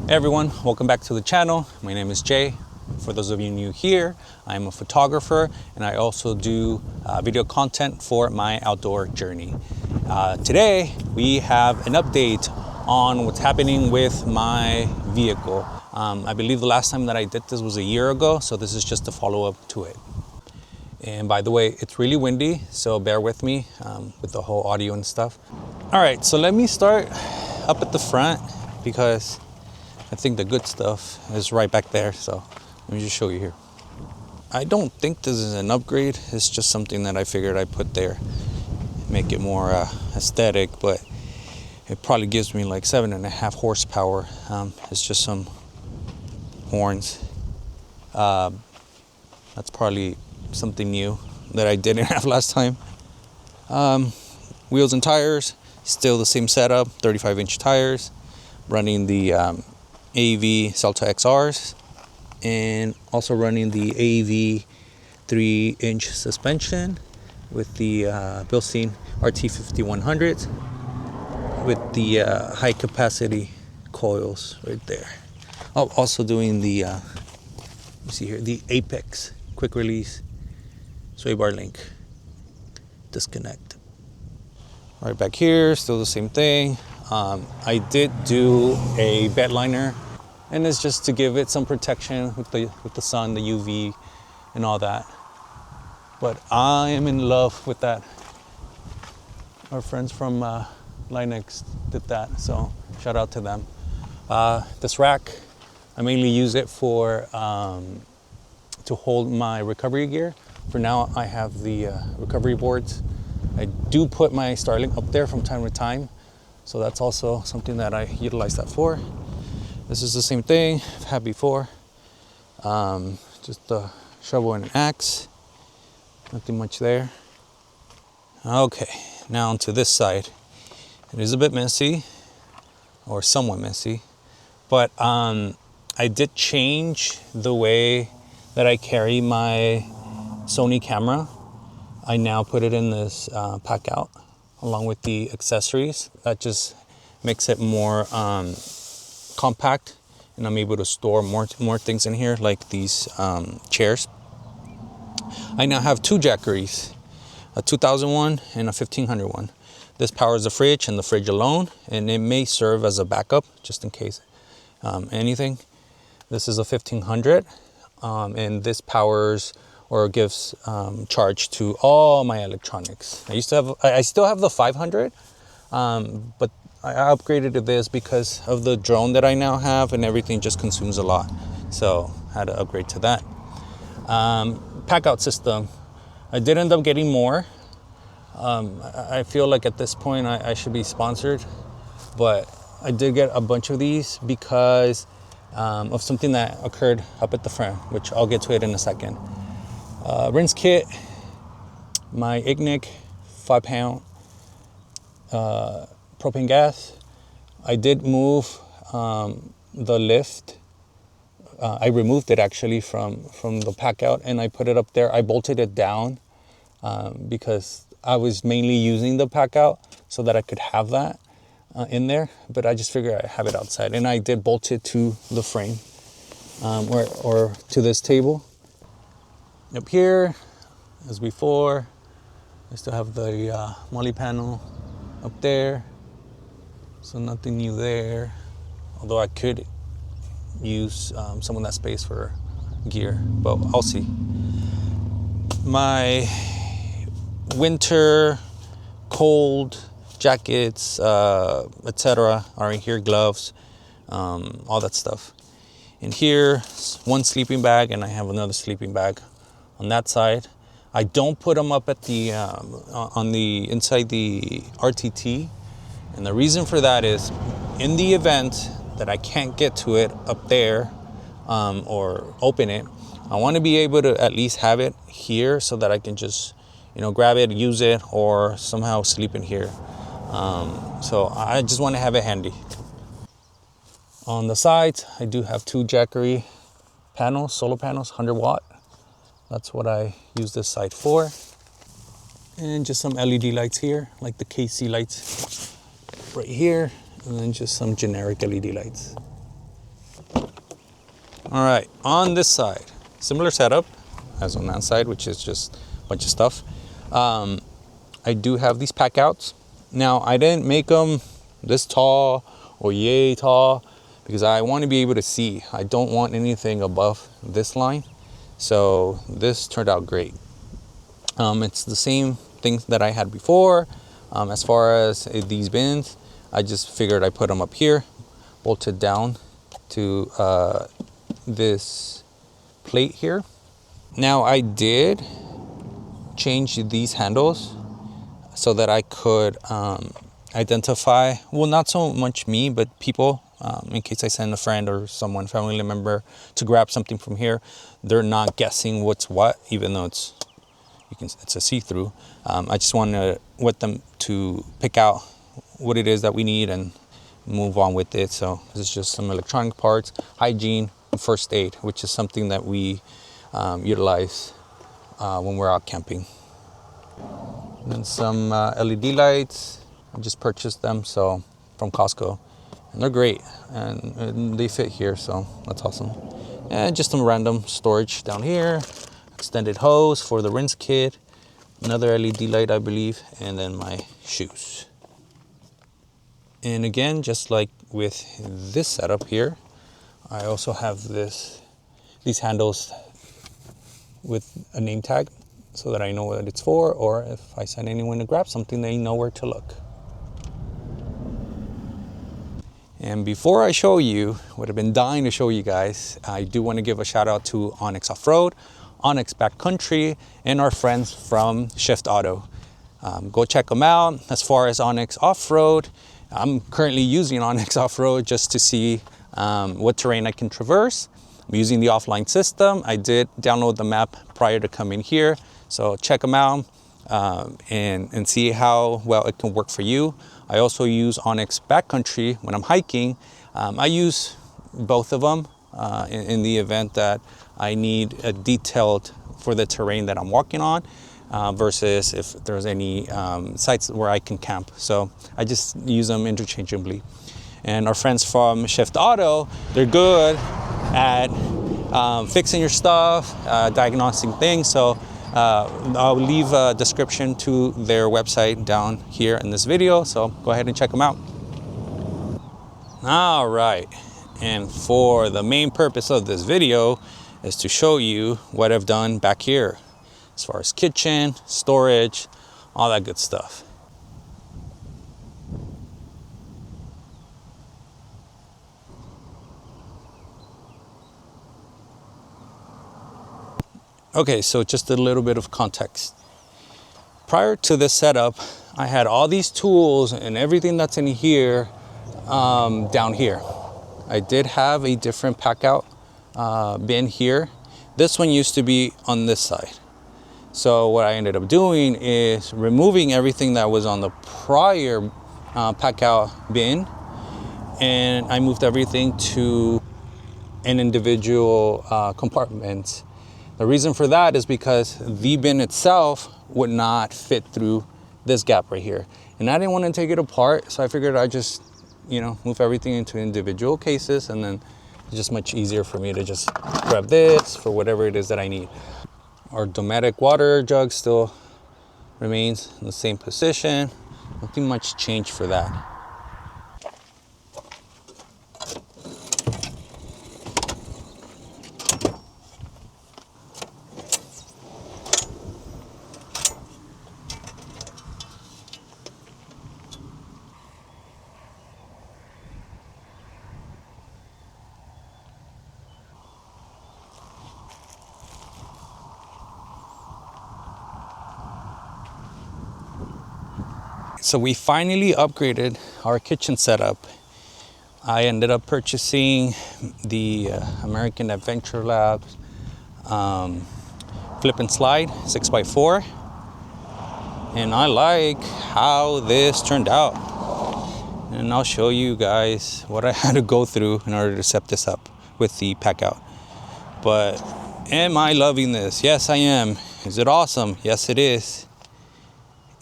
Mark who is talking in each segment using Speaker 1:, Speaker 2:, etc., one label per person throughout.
Speaker 1: Hey everyone, welcome back to the channel. My name is Jay. For those of you new here, I'm a photographer and I also do video content for my outdoor journey. Today we have an update on what's happening with my vehicle. I believe the last time that I did this was a year ago, so this is just a follow-up to it. And by the way, it's really windy, so bear with me with the whole audio and stuff. All right, so let me start up at the front because I think the good stuff is right back there. So let me just show you here. I don't think this is an upgrade. It's just something that I figured I'd put there, make it more aesthetic, but it probably gives me like 7.5 horsepower. It's just some horns. That's probably something new that I didn't have last time. Wheels and tires, still the same setup, 35-inch tires, running the AV Celta XRs, and also running the AV 3-inch suspension with the Bilstein RT5100s with the high capacity coils right there. Oh, also doing the you see here the Apex quick release sway bar link disconnect. Right back here, still the same thing. I did do a bed liner, and it's just to give it some protection with the sun, the UV, and all that. But I am in love with that. Our friends from Linux did that, so shout out to them. This rack, I mainly use it for to hold my recovery gear. For now, I have the recovery boards. I do put my Starlink up there from time to time, so that's also something that I utilize that for. This is the same thing I've had before. Just a shovel and an axe. Nothing much there. Okay, now onto this side. It is a bit messy, or somewhat messy, but I did change the way that I carry my Sony camera. I now put it in this pack out along with the accessories. That just makes it more compact, and I'm able to store more things in here, like these chairs. I now have two Jackeries, a 2001 and a 1501. This powers the fridge and the fridge alone, and it may serve as a backup just in case anything. This is a 1500, and this powers or gives charge to all my electronics. I still have the 500, but I upgraded to this because of the drone that I now have, and everything just consumes a lot. So I had to upgrade to that. Pack out system. I did end up getting more. I feel like at this point I should be sponsored, but I did get a bunch of these because of something that occurred up at the front, which I'll get to it in a second. Rinse kit, my Ignic 5-pound propane gas. I did move the lift. I removed it actually from the pack out, and I put it up there. I bolted it down because I was mainly using the pack out so that I could have that in there, but I just figured I'd have it outside, and I did bolt it to the frame or to this table. Up here, as before, I still have the Molly panel up there, so nothing new there, although I could use some of that space for gear, but I'll see. My winter cold jackets, etc. are in here, gloves, all that stuff. In here, one sleeping bag, and I have another sleeping bag on that side. I don't put them up at the on the inside the RTT, and the reason for that is, in the event that I can't get to it up there or open it, I want to be able to at least have it here so that I can just grab it, use it, or somehow sleep in here. So I just want to have it handy. On the sides, I do have two Jackery panels, solar panels, 100 watt. That's what I use this side for. And just some LED lights here, like the KC lights right here, and then just some generic LED lights. All right, on this side, similar setup as on that side, which is just a bunch of stuff. I do have these pack outs. Now, I didn't make them this tall or yay tall because I want to be able to see. I don't want anything above this line. So this turned out great. It's the same things that I had before. As far as these bins, I just figured I put them up here, bolted down to this plate here. Now I did change these handles so that I could identify, well, not so much me, but people, in case I send a friend or someone, family member, to grab something from here, they're not guessing what's what, even though it's a see-through. I just want them to pick out what it is that we need and move on with it. So this is just some electronic parts, hygiene, and first aid, which is something that we utilize when we're out camping. And then some LED lights. I just purchased them from Costco, and they're great, and they fit here, so that's awesome. And just some random storage down here, extended hose for the rinse kit, another LED light, I believe, and then my shoes. And again, just like with this setup here, I also have these handles with a name tag so that I know what it's for, or if I send anyone to grab something, they know where to look. And before I show you what I've been dying to show you guys, I do want to give a shout out to Onyx Off-Road, Onyx Backcountry, and our friends from Shift Auto. Go check them out. As far as Onyx Off-Road, I'm currently using Onyx Off-Road just to see what terrain I can traverse. I'm using the offline system. I did download the map prior to coming here, so check them out and see how well it can work for you. I also use Onyx Backcountry when I'm hiking. I use both of them in the event that I need a detailed for the terrain that I'm walking on versus if there's any sites where I can camp. So I just use them interchangeably. And our friends from Shift Auto, they're good at fixing your stuff, diagnosing things. So I'll leave a description to their website down here in this video, so go ahead and check them out. All right, and for the main purpose of this video is to show you what I've done back here as far as kitchen, storage, all that good stuff. Okay, so just a little bit of context. Prior to this setup, I had all these tools and everything that's in here down here. I did have a different pack out bin here. This one used to be on this side. So what I ended up doing is removing everything that was on the prior pack out bin, and I moved everything to an individual compartment. The reason for that is because the bin itself would not fit through this gap right here. And I didn't want to take it apart, so I figured I'd just, move everything into individual cases, and then it's just much easier for me to just grab this for whatever it is that I need. Our Dometic water jug still remains in the same position. Nothing much changed for that. So we finally upgraded our kitchen setup. I ended up purchasing the American Adventure Labs flip and slide 6x4, and I like how this turned out, and I'll show you guys what I had to go through in order to set this up with the pack out. But am I loving this? Yes, I am. Is it awesome? Yes, it is.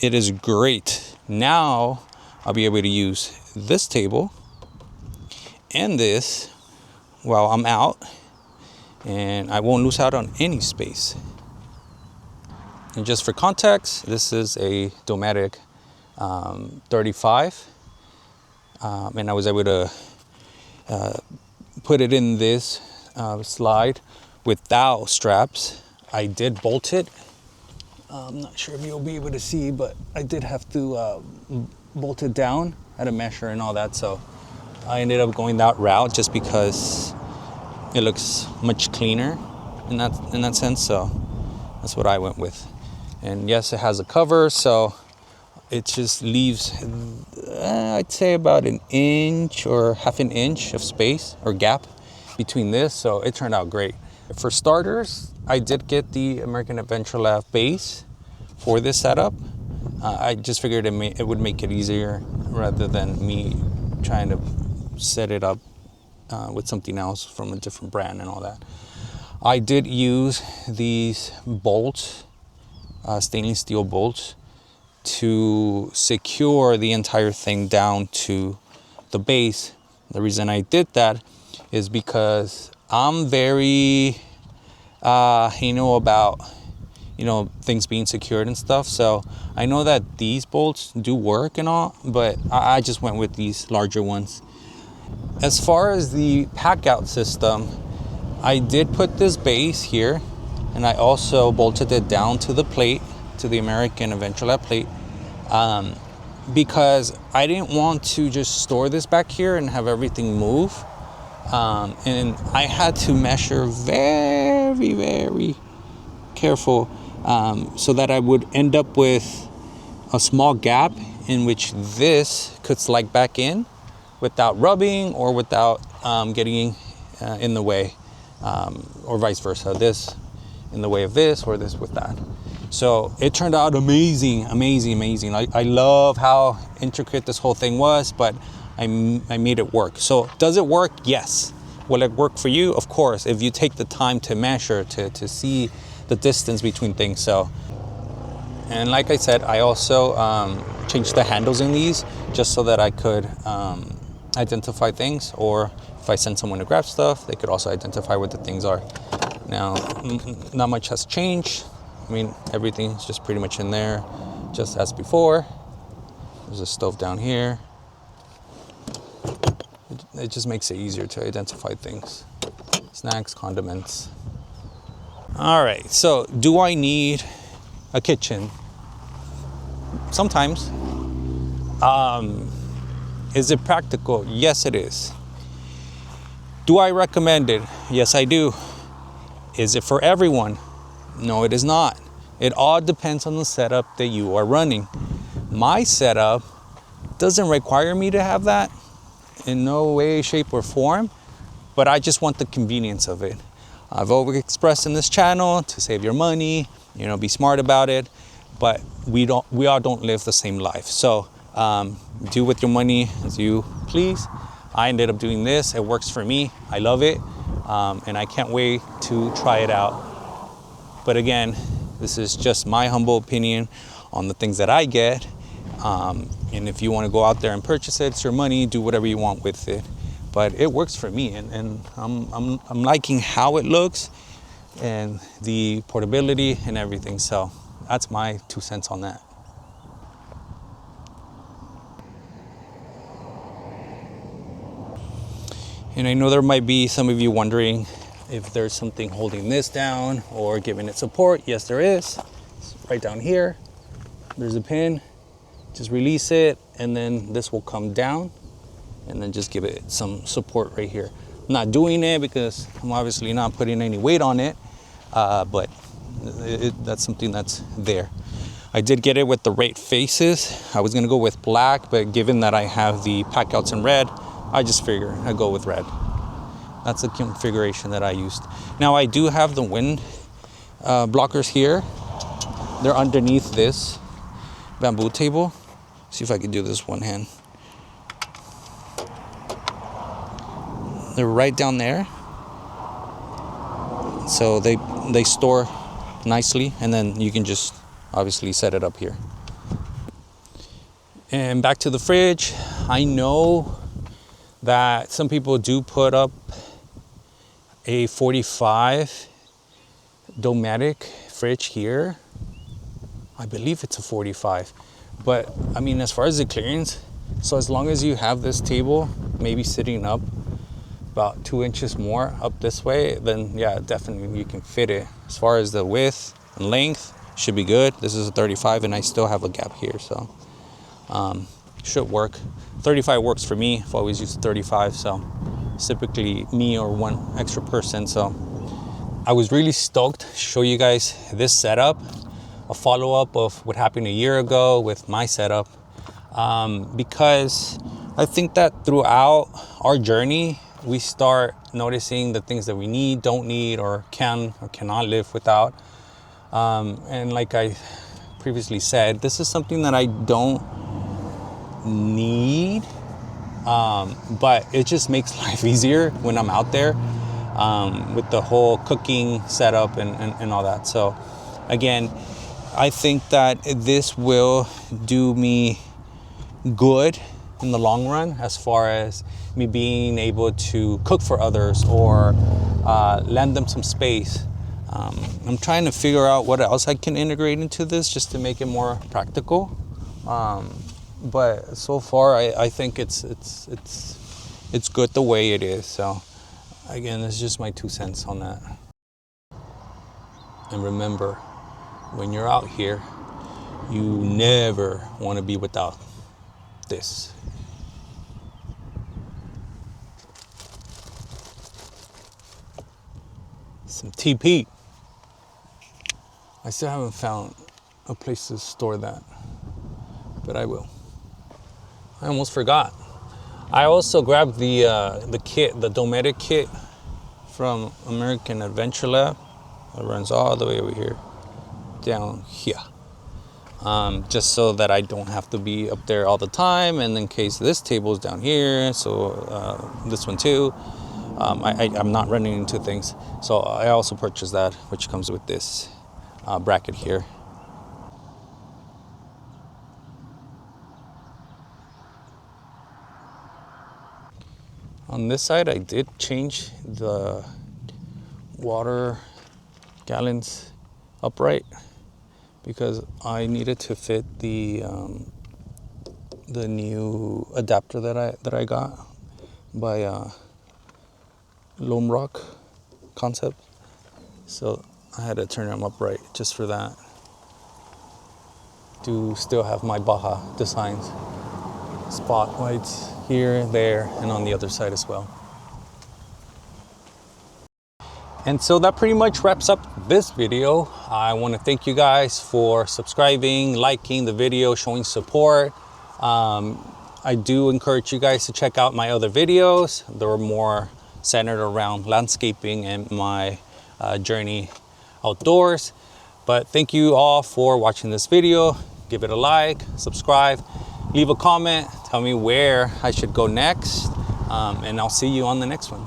Speaker 1: It is great. Now I'll be able to use this table and this while I'm out, and I won't lose out on any space. And just for context, this is a Dometic 35, and I was able to put it in this slide without straps. I did bolt it. I'm not sure if you'll be able to see, but I did have to bolt it down at a measure and all that. So I ended up going that route just because it looks much cleaner in that sense. So that's what I went with. And yes, it has a cover, so it just leaves, I'd say about an inch or half an inch of space or gap between this. So it turned out great. For starters, I did get the American Adventure Lab base for this setup. I just figured it would make it easier rather than me trying to set it up with something else from a different brand and all that. I did use these bolts, stainless steel bolts, to secure the entire thing down to the base. The reason I did that is because I'm very about things being secured and stuff. So I know that these bolts do work and all, but I just went with these larger ones. As far as the pack out system, I did put this base here, and I also bolted it down to the plate, to the American Adventure Lab plate, because I didn't want to just store this back here and have everything move. And I had to measure very, very careful so that I would end up with a small gap in which this could slide back in without rubbing or without getting in the way, or vice versa. This in the way of this or this with that. So it turned out amazing. I love how intricate this whole thing was, but I made it work. So does it work? Yes. Will it work for you? Of course, if you take the time to measure, to see the distance between things. So, and like I said, I also changed the handles in these just so that I could identify things, or if I send someone to grab stuff, they could also identify what the things are. Now, not much has changed. I mean, everything's just pretty much in there, just as before. There's a stove down here. It just makes it easier to identify things. Snacks, condiments. All right, so do I need a kitchen? Sometimes. Is it practical? Yes, it is. Do I recommend it? Yes, I do. Is it for everyone? No, it is not. It all depends on the setup that you are running. My setup doesn't require me to have that in no way, shape, or form, but I just want the convenience of it. I've always expressed in this channel to save your money, be smart about it, but we all don't live the same life. So do with your money as you please. I ended up doing this. It works for me. I love it, and I can't wait to try it out. But again, this is just my humble opinion on the things that I get. And if you want to go out there and purchase it, it's your money, do whatever you want with it. But it works for me, and I'm liking how it looks and the portability and everything. So that's my 2 cents on that. And I know there might be some of you wondering if there's something holding this down or giving it support. Yes, there is. It's right down here. There's a pin. Just release it, and then this will come down, and then just give it some support right here. I'm not doing it because I'm obviously not putting any weight on it, but that's something that's there. I did get it with the right faces. I was gonna go with black, but given that I have the pack outs in red, I just figured I'd go with red. That's the configuration that I used. Now I do have the wind blockers here. They're underneath this bamboo table. See if I can do this one hand. They're right down there. So they store nicely, and then you can just obviously set it up here. And back to the fridge. I know that some people do put up a 45 Dometic fridge here. I believe it's a 45, but I mean, as far as the clearance, so as long as you have this table maybe sitting up about 2 inches more up this way, then yeah, definitely you can fit it. As far as the width and length, should be good. This is a 35 and I still have a gap here, so should work. 35 works for me. I've always used 35, so it's typically me or one extra person. So I was really stoked to show you guys this setup, a follow-up of what happened a year ago with my setup, because I think that throughout our journey we start noticing the things that we need, don't need, or can or cannot live without. And like I previously said, this is something that I don't need, but it just makes life easier when I'm out there, with the whole cooking setup and all that. So again, I think that this will do me good in the long run as far as me being able to cook for others or lend them some space. I'm trying to figure out what else I can integrate into this just to make it more practical. But so far, I think it's good the way it is. So again, it's just my 2 cents on that. And remember, when you're out here, you never want to be without this. Some TP. I still haven't found a place to store that, but I will. I almost forgot. I also grabbed the kit, the Dometic kit from American Adventure Lab. It runs all the way over here, down here. Just so that I don't have to be up there all the time, and in case this table's down here, so this one too. I'm not running into things. So I also purchased that, which comes with this bracket here. On this side, I did change the water gallons upright because I needed to fit the new adapter that I got by Loam Rock Concept. So I had to turn them upright just for that, to still have my Baja designs, spot lights here, there, and on the other side as well. And so that pretty much wraps up this video. I want to thank you guys for subscribing, liking the video, showing support. I do encourage you guys to check out my other videos. They're more centered around landscaping and my journey outdoors. But thank you all for watching this video. Give it a like, subscribe, leave a comment, tell me where I should go next, and I'll see you on the next one.